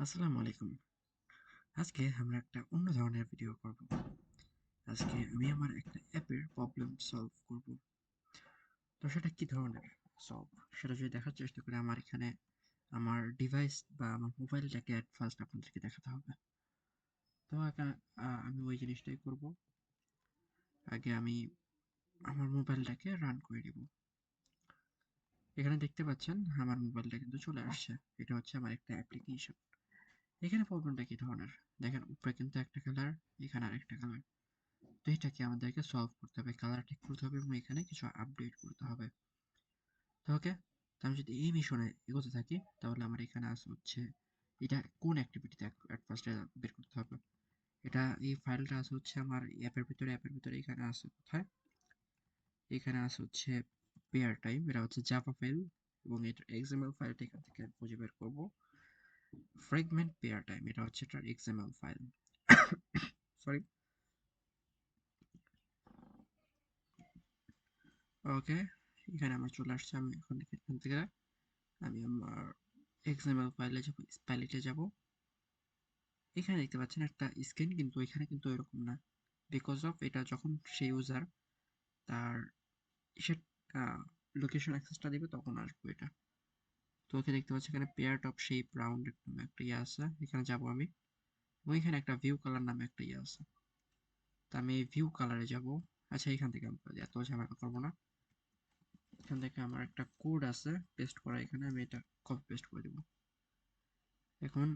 আসসালামু আলাইকুম। আজকে আমরা একটা অন্য ধরনের ভিডিও করব। আজকে আমি আমার একটা অ্যাপের প্রবলেম সলভ করব। তো সেটা কি ধরনের সলভ সেটা যদি দেখার চেষ্টা করি আমার এখানে আমার ডিভাইস বা আমার মোবাইলটাকে অ্যাট ফার্স্ট আপনাদেরকে দেখাতে হবে। তো আমি ওই জিনিসটাই করব। আগে আমি আমার মোবাইলটাকে রান করে নিব। এখানে দেখতে পাচ্ছেন আমার মোবাইলটা কিন্তু চলে আসছে। এটা হচ্ছে আমার একটা অ্যাপ্লিকেশন। এখানে প্রবলেমটা কি ধরনের? দেখেন উপরে কিন্তু একটা কালার, এখানে আরেকটা কালার। তো এটাকে আমাদেরকে সলভ করতে হবে, কালার ঠিক করতে হবে এবং এখানে কিছু আপডেট করতে হবে। তো ওকে, তো আমি যদি এই মিশনে এগোতে থাকি তাহলে আমার এখানে আছে হচ্ছে এটা কোন অ্যাক্টিভিটিতে অ্যাট ফার্স্টে বের করতে হবে। এটা এই ফাইলটা আছে হচ্ছে আমার অ্যাপের ভিতরে এখানে আছে কোথায়, এখানে আছে হচ্ছে পেয়ার টাইম, এটা হচ্ছে জাভা ফাইল এবং এটার এক্সএমএল ফাইলটা এখান থেকে খুঁজে বের করব। ফ্র্যাগমেন্ট পেয়ার টাইম, এটা হচ্ছে এটার এক্সএমএল ফাইল। সরি, ওকে, এখানে আমার চলে আসছে। আমি এখান থেকে আমি আমার এক্সএমএল ফাইলে যাব। এখানে দেখতে পাচ্ছেন একটা স্ক্রিন, কিন্তু এখানে কিন্তু এরকম না, বিকজ অফ এটা যখন সেই ইউজার তার সে লোকেশন অ্যাক্সেসটা দিবে তখন আসবে এটা। তো ওকে দেখতে পাচ্ছি এখানে পেয়ার টপ শেপ রাউন্ড নামে একটা ইয়ে আছে, এখানে যাব আমি। এবং এখানে একটা ভিউ কালার নামে একটা ইয়ে আছে, তো আমি এই ভিউ কালারে যাব। আচ্ছা, এখান থেকে আমি এত ঝামেলা করবো না। এখান থেকে আমার একটা কোড আছে পেস্ট করা, এখানে আমি এটা কপি পেস্ট করে দেবো। এখন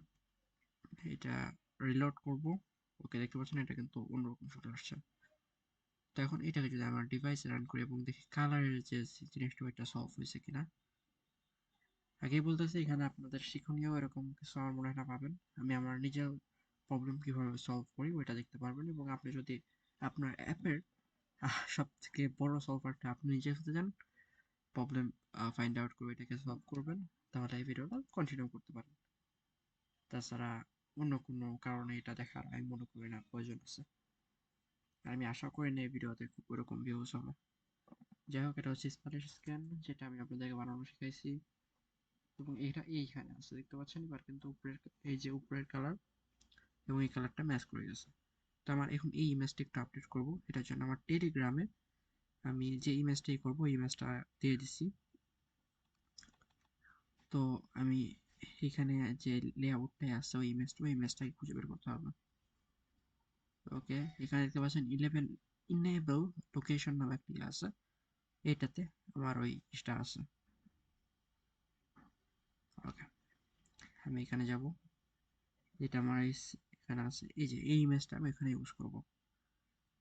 এটা রিলোড করব। ওকে, দেখতে পাচ্ছেন এটা কিন্তু অন্যরকম চলে আসছে। তো এখন এটাকে যদি আমার ডিভাইসে রান করি এবং দেখি কালারের যে জিনিসটা ওইটা সলভ হয়েছে কিনা। আগেই বলতেছি এখানে আপনাদের শিক্ষণীয় এরকম কিছু আমার মনে হয় না পাবেন। আমি আমার নিজের প্রবলেম কিভাবে সলভ করি ওইটা দেখতে পারবেন, এবং আপনি যদি আপনার অ্যাপের সব থেকে বড় সলভারটা আপনি নিজে হতে যান, প্রবলেম ফাইন্ড আউট করে এটাকে সলভ করবেন, তাহলে এই ভিডিওটা কন্টিনিউ করতে পারেন। তাছাড়া অন্য কোনো কারণে এটা দেখার আমি মনে করি না প্রয়োজন আছে। আর আমি আশা করি না এই ভিডিওতে খুব ওরকম ভিউজ হবে। যাই হোক, এটা হচ্ছে স্প্যানিশ স্ক্যান, যেটা আমি আপনাদেরকে বানানো শিখাইছি। এবং এটা এইখানে আছে দেখতে পাচ্ছেন, এবার কিন্তু উপরের এই যে উপরের কালার এবং এই কালারটা ম্যাচ করে গেছে। তো আমার এখন এই ইমেজটা একটু আপডেট করব। এটার জন্য আমার টেলিগ্রামে আমি যে ইমেজটাই করব এই ইমেজটা দিয়ে দিচ্ছি। তো আমি এখানে যে লেআউটটাই আছে ওই ইমেজটাই খুঁজে বের করতে হবে। ওকে, এখানে দেখতে পাচ্ছেন 11 ইনেবল লোকেশন নামে একটা ইয়ে আছে, এটাতে আমার ওই ইসটা আছে। ওকে, আমি এখানে যাব, যেটা আমার এখানে আছে, এই যে এই ইমেজটা আমি এখানে ইউজ করব।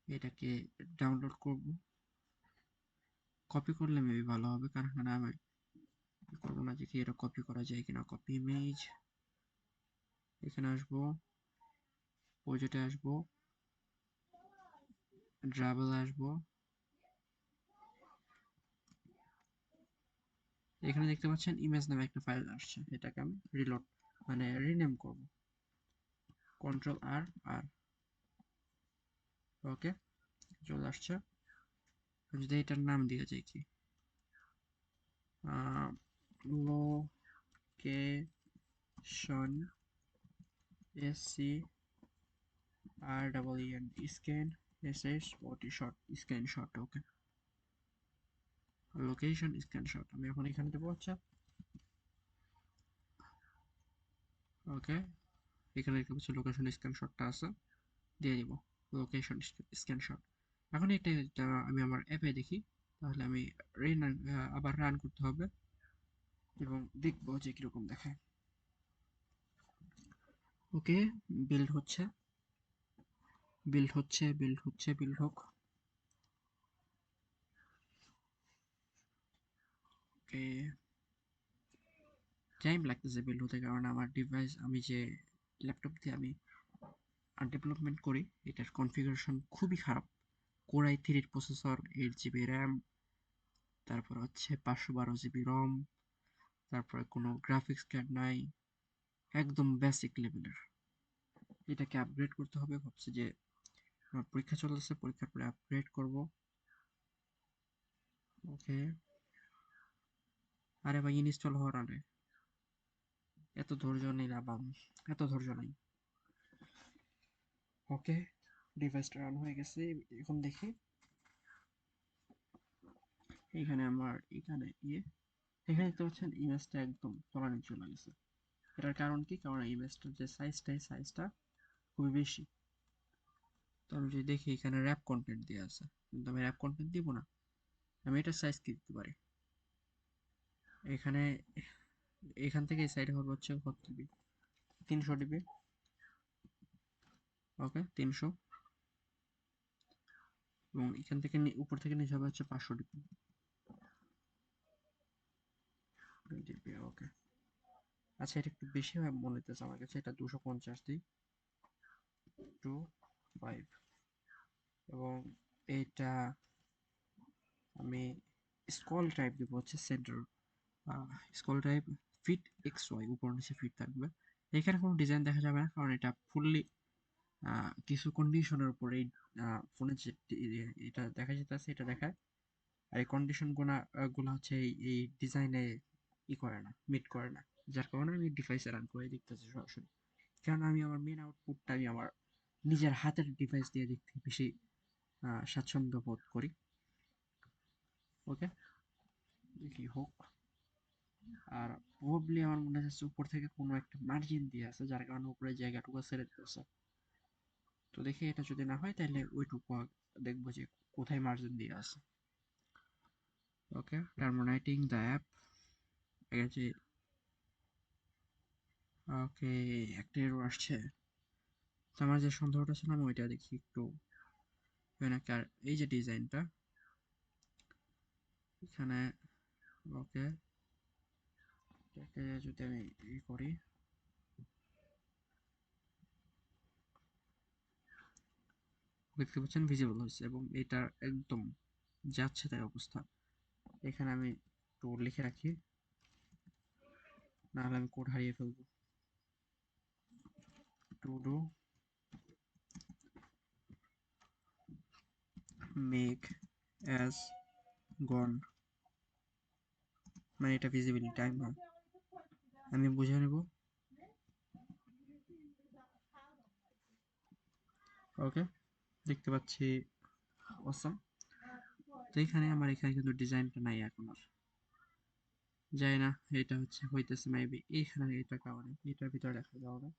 এটাকে ডাউনলোড করব, কপি করলে মেবি ভালো হবে, কারণ এখানে আমি করবো না যে কি এটা কপি করা যায় কিনা। কপি ইমেজ, এখানে আসবো, প্রজেক্টে আসবো, ড্রাবেল আসবো। এখানে দেখতে পাচ্ছেন ইমেজ নামে একটা ফাইল আসছে, এটাকে আমি রিলোড মানে রিনেম করব। কন্ট্রোল আর আর, ওকে, চলে আসছে। যদি এটার নাম দিয়ে যায় কি location, SC REEN, scan, SSOT shot, screenshot. Okay, location screenshot আমি এখন এখানে দেবো। আচ্ছা, ওকে, এখানে দেখতে পাচ্ছি লোকেশন স্ক্যানশটটা আছে, দিয়ে দিব লোকেশন স্ক্যানশট। এখন এটা আমি আমার অ্যাপে দেখি, তাহলে আমি আবার রান করতে হবে এবং দেখবো যে কিরকম দেখায়। ওকে, বিল্ড হচ্ছে, বিল্ড হোক। ওকে, টাইম লাগতেছে বিল্ড হতে, কারণ আমার ডিভাইস, আমি যে ল্যাপটপ দিয়ে আমি ডেভেলপমেন্ট করি এটার কনফিগারেশন খুবই খারাপ। Core i3 processor, 8 GB RAM, তারপর হচ্ছে 512 GB রম, তারপরে কোনো গ্রাফিক্স কার্ড নাই, একদম বেসিক লেভেলের। এটাকে আপগ্রেড করতে হবে, ভাবছি যে আমার পরীক্ষা চলতেছে, পরীক্ষার পরে আপগ্রেড করব। ওকে, আরে ভাই ইনস্টল হওয়ার আগে এত ধৈর্য নেই না বাম, এত ধৈর্য নেই। ওকে, ডিভাইসটা রান হয়ে গেছে। এখন দেখি এখানে আমার এখানে এখানে দেখতে পাচ্ছেন ইমেজটা একদম তলানি চলে গেছে। এটার কারণ কি? কারণ ইমেজটার যে সাইজটা, এই সাইজটা খুবই বেশি। তো আমি যদি দেখি এখানে র্যাপ কন্টেন্ট দেওয়া আছে, কিন্তু আমি র্যাপ কন্টেন্ট দিব না। আমি এটার সাইজ কি দিতে পারি? এখানে এখান থেকে এই সাইডে হবে হচ্ছে কত ডিবি, 300 ডিবি। ওকে, 300। এবং এখান থেকে উপর থেকে নিচে হবে হচ্ছে 500 ডিবি। ডিবি, ওকে। আচ্ছা, এটা একটু বেশি হয় মনে হইতেছে আমার কাছে, এটা 250 দিই, 25। এবং এটা আমি স্কল টাইপ দিব হচ্ছে centre, scale type fit X Y, উপর নিচে ফিট থাকবে। এখানে কোনো ডিজাইন দেখা যাবে না, কারণ এটা ফুললি কিছু কন্ডিশনের উপর এই ফোনে যে এটা দেখা যেতেছে এটা দেখায়। আর এই কন্ডিশন গুলো হচ্ছে এই ডিজাইনে করে না, মিট করে না। যার কারণে আমি ডিভাইসে রান করে দেখতেছি সরাসরি। কারণ আমি আমার মেন আউটপুটটা আমি আমার নিজের হাতের ডিভাইস দিয়ে দেখতে বেশি স্বাচ্ছন্দ্য বোধ করি। ওকে, দেখি হোক। আর প্রবাবলি আমার মনে হচ্ছে উপর থেকে কোনো একটা মার্জিন দিয়ে আছে, যার কারণে উপরের জায়গাটুকু ছেড়ে দিতেছে। তো দেখি এটা যদি না হয় তাহলে ওইটুকু দেখবো যে কোথায় মার্জিন দিয়ে আছে। ওকে, টার্মিনেটিং দ্য অ্যাপ। ঠিক আছে। ওকে, একটা এরর আসছে। তো আমার যে সন্দেহটা ছিল আমি ওইটা দেখি একটু। আর এই যে ডিজাইনটা এখানে, ওকে, এটাকে যদি আমি করি, দেখতে পাচ্ছেন ভিজিবল হয়েছে এবং এটা একদম যাচ্ছে তাই অবস্থা। এখানে আমি একটু লিখে রাখি, নাহলে আমি কোড হারিয়ে ফেলবো। টু ডু মেক অ্যাজ গন, মানে এটা ভিজিবিলিটি টাইম হয়, আমি বুঝে নেব। ওকে, দেখতে পাচ্ছি অসম। তো এখানে আমার এখানে কিন্তু ডিজাইনটা নাই এখন আর, যাই না। এটা হচ্ছে হইতেছে মেবি এইখানে, এটা কারণে এটার ভিতরে দেখা যাবে না।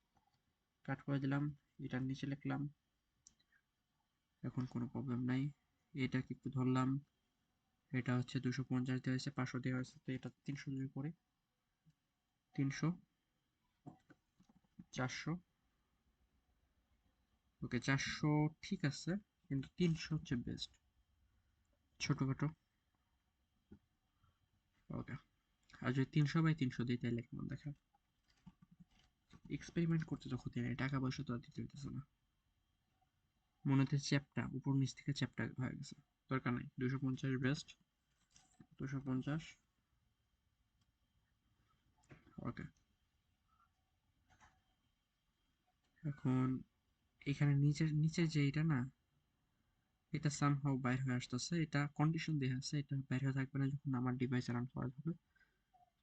কাট করে দিলাম, এটার নিচে লিখলাম, এখন কোনো প্রবলেম নাই। এটাকে একটু ধরলাম, এটা হচ্ছে 250 দেওয়া হয়েছে, 500 দেওয়া হয়েছে, তো এটা 300 যদি করি, 300, 400। ওকে, 400 ঠিক আছে, কিন্তু 300 হচ্ছে বেস্ট, ছোটখাটো। ওকে, আর যদি 300/300 দিই তাহলে কেমন দেখা? এক্সপেরিমেন্ট করতে তো ক্ষতি নেই, টাকা পয়সা তো আর দিতে হইতেছে না। মনে হচ্ছে চ্যাপটা উপর নিচ থেকে চ্যাপটা হয়ে গেছে, দরকার নাই। 250 বেস্ট, 250। ওকে, এখন এখানে নিচের নিচের যে এটা না, এটা সামহাউ বাইর হয়ে আসতেছে, এটা কন্ডিশন দেওয়া আছে, এটা বাইর হয়ে থাকবে না যখন আমার ডিভাইস রান করা হবে।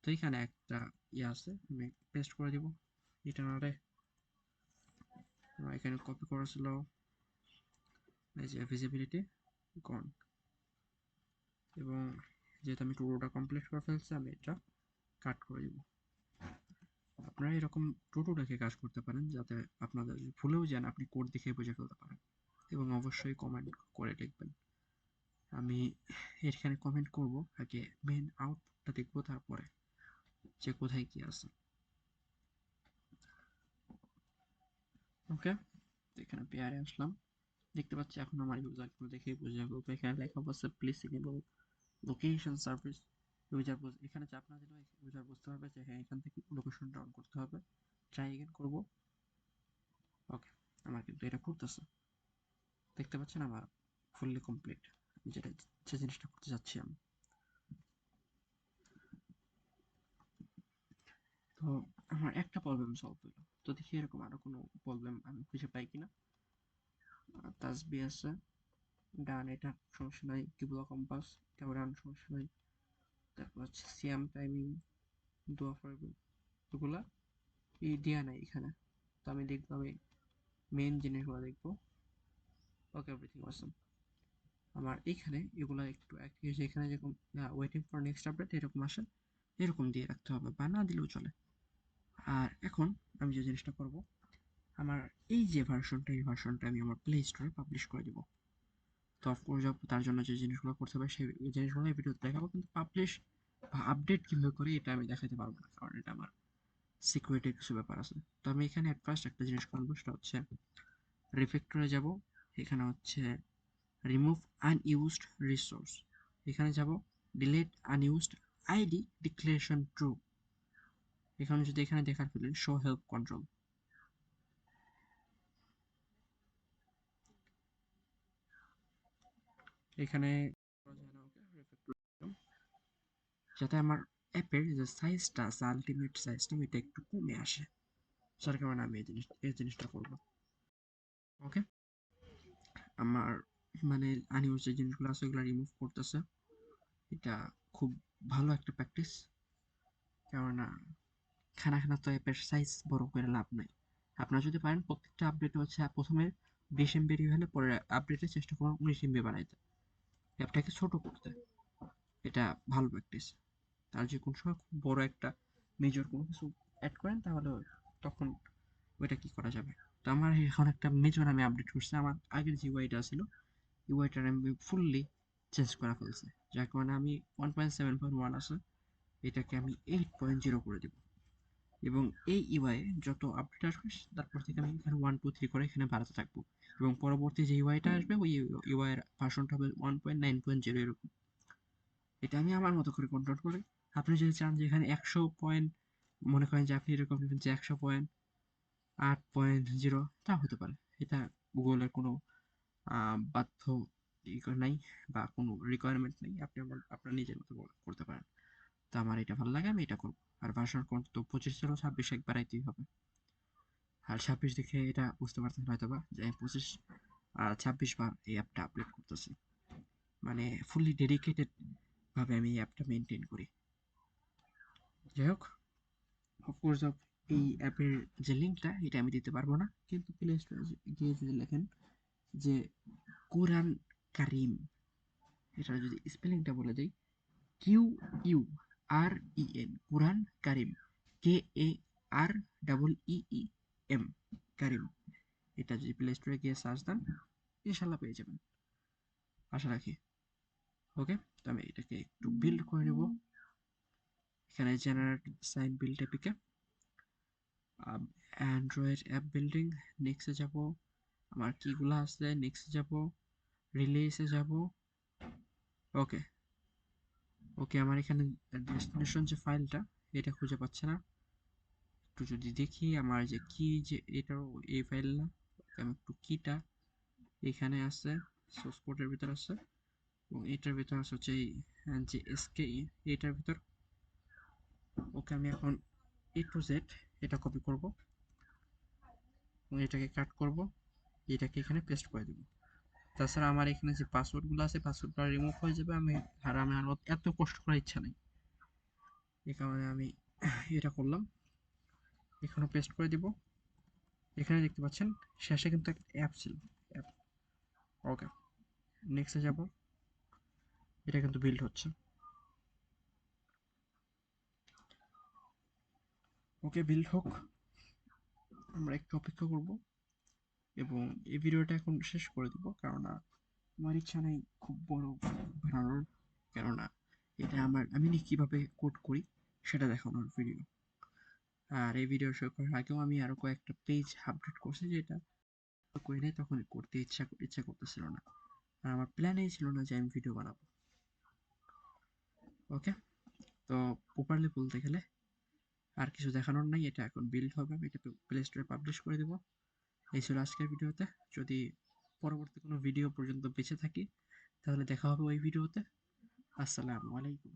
তো এখানে একটা আছে, আমি পেস্ট করে দিব। এটা নারে এখানে কপি করা ছিল, এই যে ভিজিবিলিটি গন। এবং যেহেতু আমি টুডোটা কমপ্লিট করে ফেলছি, আমি এটা কাট করে দিব। আপনারা এরকম টুটু রেখে কাজ করতে পারেন, যাতে আপনাদের ভুলেও যান আপনি কোড দেখে বুঝে ফেলতে পারেন। এবং অবশ্যই কমেন্ট করে লিখবেন। আমি এখানে কমেন্ট করব, আগে মেন আউটপুটটা দেখবো, তারপরে যে কোথায় কি আছে। ওকে, এখানে পেয়ারে আসলাম, দেখতে পাচ্ছি এখন আমার ইউজারগুলো দেখেই বুঝে যাবো। এখানে লেখা আছে please enable location service. User এখানে চাপ না দিলে ইউজার বুঝতে পারবে যে হ্যাঁ, এখান থেকে লোকেশনটা অন করতে হবে। ট্রাই এগেন করব। ওকে, আমার কিন্তু এটা করতেছে, দেখতে পাচ্ছেন আমার ফুললি কমপ্লিট, যেটা যে জিনিসটা করতে যাচ্ছি আমি। তো আমার একটা প্রবলেম সলভ হলো, তো দেখি এরকম আরো কোনো প্রবলেম আমি খুঁজে পাই কিনা। তাসবি আছে, ডান, এটা সমস্যা নাই। কিবলা কম্পাস, এটাও ডান, সমস্যা নাই। তারপর হচ্ছে সিয়াম টাইমিং, দোয়া ফরবে, এগুলা এই দেয়া নাই এখানে। তো আমি দেখবো, আমি মেইন জিনিসগুলো দেখবো। ওকে, এভরিথিং অসম। আমার এখানে এগুলো একটু এখানে যেরকম ওয়েটিং ফর নেক্সট আপডেট এরকম আসে, এরকম দিয়ে রাখতে হবে, বা না দিলেও চলে। আর এখন আমি যে জিনিসটা করব, আমার এই যে ভার্সনটা, এই ভার্সনটা আমি আমার প্লে স্টোরে পাবলিশ করে দিব। তো অফকোর্স তার জন্য যে জিনিসগুলো করতে হবে সেই জিনিসগুলো এই ভিডিওতে দেখাবো, কিন্তু পাবলিশ বা আপডেট কীভাবে করি এটা আমি দেখাতে পারবো না, কারণ এটা আমার সিকিউরিটির কিছু ব্যাপার আছে। তো আমি এখানে অ্যাট ফার্স্ট একটা জিনিস করবো, সেটা হচ্ছে রিফ্যাক্টরে যাব। এখানে হচ্ছে রিমুভ আনইউজড রিসোর্স, এখানে যাব delete unused ID declaration true. এখানে যদি এখানে দেখার ফেলেন শো হেল্প কন্ট্রোল, এখানে যাতে আমার অ্যাপের যে সাইজটা আছে, আলটিমেট সাইজটা ওইটা একটু কমে আসে, যার কারণে আমি এই জিনিসটা করবো। ওকে, আমার মানে আনইউজ যে জিনিসগুলো আছে ওগুলো রিমুভ করতেছে। এটা খুব ভালো একটা প্র্যাকটিস, কেননা খানা খানা তো অ্যাপের সাইজ বড় করে লাভ নাই। আপনারা যদি পারেন প্রত্যেকটা আপডেট হচ্ছে প্রথমে 20 এমবি হলে পরে আপডেটে চেষ্টা করুন 19 এমবি বানাইতে, অ্যাপটাকে ছোট করতে। এটা ভালো প্র্যাকটিস। আর যে কোনো সময় খুব বড় একটা মেজর কোনো কিছু অ্যাড করেন, তাহলে তখন ওইটা কি করা যাবে। তো আমার এখন একটা মেজর আমি আপডেট করছি, আমার আগের যে ইউআইটা ছিল ইউআইটার আমি ফুললি চেঞ্জ করে ফেলছি, যার কারণে আমি 1.7.1 আছে এটাকে আমি 8.0 করে দিব। এবং এই ইউআই যত আপডেট আসবে তারপর থেকে আমি এখানে 1 2 3 করে এখানে বাড়াতে থাকবো, এবং পরবর্তী যে ইউআইটা আসবে ওই ইউআই এর ভার্সনটা হবে 1.9.0 এরকম। এটা আমি আমার মতো করে কন্ট্রোল করি। আপনি যদি চান যে এখানে 100 পয়েন্ট, মনে করেন যে আপনি এরকম নেবেন যে 100.8.0, তা হতে পারে। এটা গুগলের কোনো বাধ্য নাই বা কোনো রিকোয়ারমেন্ট নেই, আপনি আপনার নিজের মতো করতে পারেন। তো আমার এটা ভালো লাগে, আমি এটা করবো। আর ভার্সন কোড তো 25 ছিল, 26 একবার আইতেই হবে। আর 26 দেখে এটা বুঝতে পারতেন হয়তো বা যে আমি 26 বার এই অ্যাপটা আপডেট করতেছি, মানে ফুললি ডেডিকেটেড ভাবে আমি এই অ্যাপটা মেনটেন করি। যাই হোক, অফকোর্স এই অ্যাপের যে লিঙ্কটা এটা আমি দিতে পারবো না, কিন্তু প্লে স্টোরে গিয়ে যদি লেখেন যে কোরআন কারিম, এটা যদি স্পেলিংটা বলে দেই, QUREN, কোরআন কারিম, KAREEM, কারিম, এটা যদি প্লে স্টোরে গিয়ে সার্চ দেন ইনশাল্লাহ পেয়ে যাবেন, আশা রাখি। ওকে, তো আমি এটাকে একটু বিল্ড করে নেব। এখানে generate sign build APK Android app building, নেক্সটে যাব। আমার কিগুলো আছে, নেক্সটে যাব, রিলিজে যাব। ওকে ওকে, আমার এখানে ডেস্টিনেশন যে ফাইলটা এটা খুঁজে পাচ্ছে না। একটু যদি দেখি আমার যে কি, যে এটাও এই ফাইল না, আমি একটু কিটা এখানে আছে, সোর্স কোডের ভিতর আছে, এবং এটার ভিতর আছে হচ্ছে যে এসকে, এটার ভিতর। ওকে, আমি এখন A to Z এটা কপি করব এবং এটাকে কাট করব, এটাকে এখানে পেস্ট করে দেব। তাছাড়া আমার এখানে যে পাসওয়ার্ডগুলো আছে পাসওয়ার্ডটা রিমুভ হয়ে যাবে, আমি আর এত কষ্ট করার ইচ্ছা নেই, এই কারণে আমি এটা করলাম। এখানে পেস্ট করে দিব। এখানে দেখতে পাচ্ছেন শেষে কিন্তু একটা অ্যাপ ছিল, অ্যাপ। ওকে, নেক্সটে যাব। এটা কিন্তু বিল্ড হচ্ছে। ওকে, বিল্ড হোক, আমরা একটু অপেক্ষা করব এবং এই ভিডিওটা এখন শেষ করে দেব, কেননা আমার ইচ্ছা নেই খুব বড় বানানোর, কেননা এটা আমি কিভাবে কোড করি সেটা দেখানোর ভিডিও। আর এই ভিডিও শেষ করার আগেও আমি আরো কয়েকটা পেজ আপডেট করছি, যেটা করি নাই, তখন করতে ইচ্ছা করতেছিল না, আর আমার প্ল্যানেই ছিল না যে আমি ভিডিও বানাবো। ওকে, তো প্রপারলি বলতে গেলে আর কিছু দেখানোর নাই, এটা এখন বিল্ড হবে, আমি এটা প্লে স্টোরে পাবলিশ করে দেবো। এই ছিল আজকের ভিডিওতে। যদি পরবর্তী কোনো ভিডিও পর্যন্ত বেঁচে থাকি তাহলে দেখা হবে ওই ভিডিওতে। আসসালামু আলাইকুম।